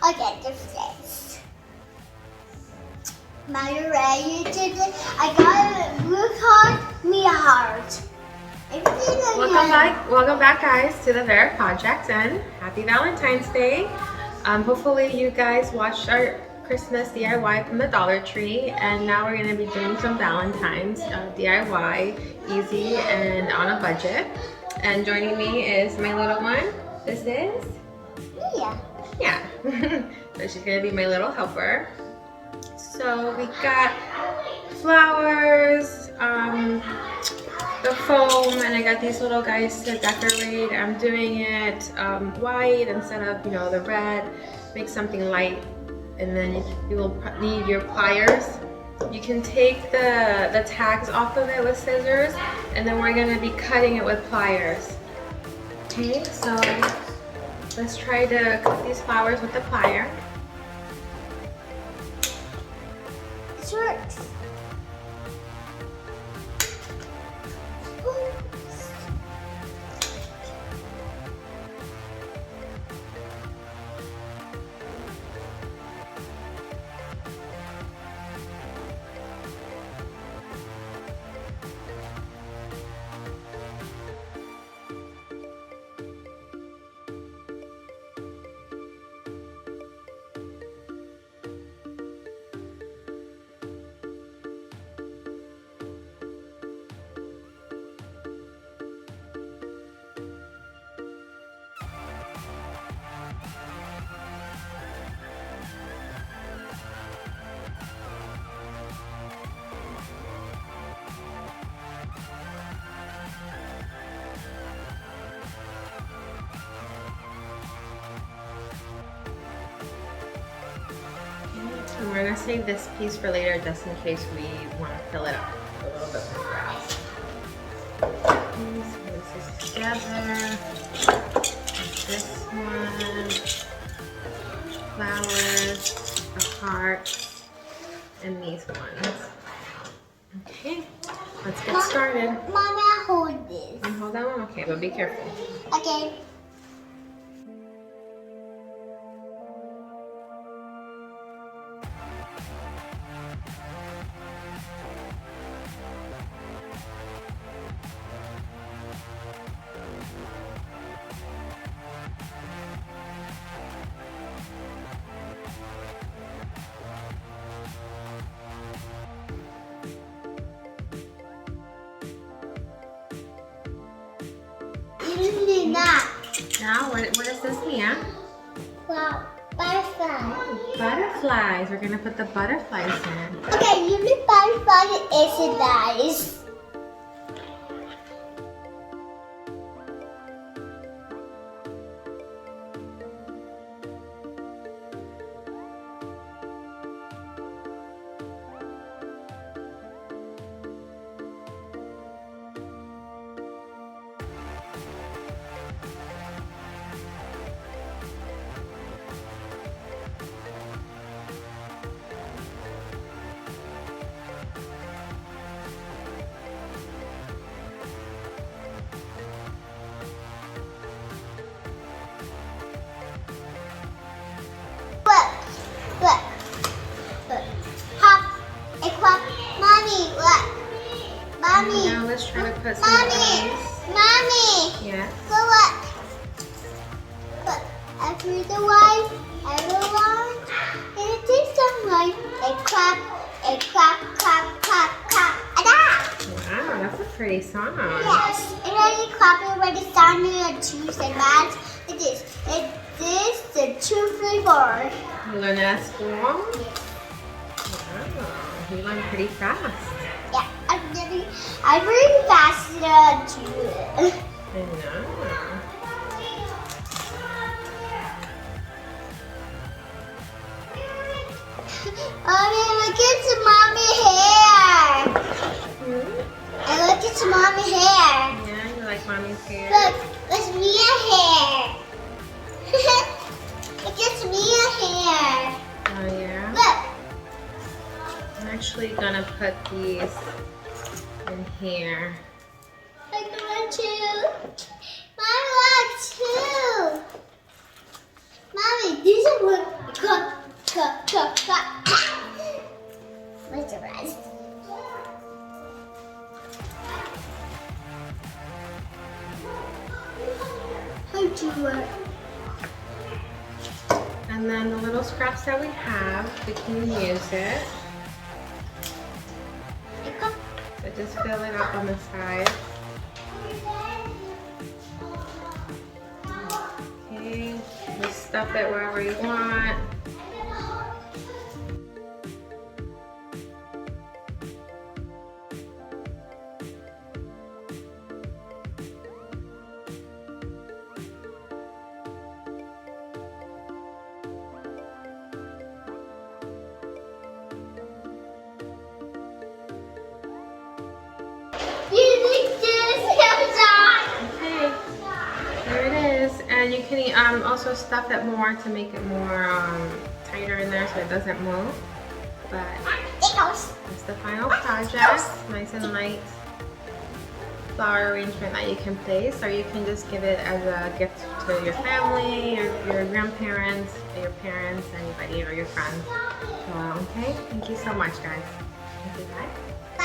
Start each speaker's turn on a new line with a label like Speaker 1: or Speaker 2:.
Speaker 1: Okay, the face. Now you ready to do? I got a blue card, me a heart.
Speaker 2: Welcome back, guys, to the Vera Project, and happy Valentine's Day. Hopefully you guys watched our Christmas DIY from the Dollar Tree, and now we're going to be doing some Valentine's DIY, easy and on a budget. And joining me is my little one. This is? Yeah. So she's going to be my little helper. So we got flowers, the foam, and I got these little guys to decorate. I'm doing it white instead of, the red. Make something light, and then you will need your pliers. You can take the tags off of it with scissors, and then we're going to be cutting it with pliers. Okay, so let's try to cut these flowers with the plier.
Speaker 1: This works.
Speaker 2: And we're going to save this piece for later just in case we want to fill it up a little bit more. This is together. This one. Flowers, a heart, and these ones. Okay, let's get started.
Speaker 1: Mama, hold this.
Speaker 2: And hold that one? Okay, but be careful.
Speaker 1: Okay.
Speaker 2: Now, what does this mean?
Speaker 1: Wow, butterfly.
Speaker 2: Butterflies. We're gonna put the butterflies in.
Speaker 1: Okay, you need butterfly is nice. Look. Hop. It clap. Mommy, look. Mommy.
Speaker 2: Now let's try to put some eyes.
Speaker 1: Mommy.
Speaker 2: Yeah.
Speaker 1: So look. After the white, everyone, and it takes some light. It clap, clap, clap.
Speaker 2: Wow, that's a pretty song.
Speaker 1: Yes. And then you clap it when it's down to the juice and that. It is the 2, 3, 4.
Speaker 2: You learned that at school? Wow, you learned pretty fast.
Speaker 1: Yeah, I'm really fast to do it.
Speaker 2: I know.
Speaker 1: Mommy, look at mommy hair. And look at mommy hair.
Speaker 2: Yeah, you like mommy's hair?
Speaker 1: Look, it's Mia hair. Look, it's Mia hair.
Speaker 2: Oh yeah?
Speaker 1: Look.
Speaker 2: I'm actually gonna put these in here.
Speaker 1: I want to. I want to. Mommy, these are what to work.
Speaker 2: And then the little scraps that we have, we can use it. So just fill it up on the side. Okay, just stuff it wherever you want. Okay, there it is. And you can also stuff it more to make it more tighter in there so it doesn't move. But it's the final project. Nice and light flower arrangement that you can place, or you can just give it as a gift to your family, your grandparents, your parents, anybody, or your friends. So, okay, thank you so much, guys. Okay, bye.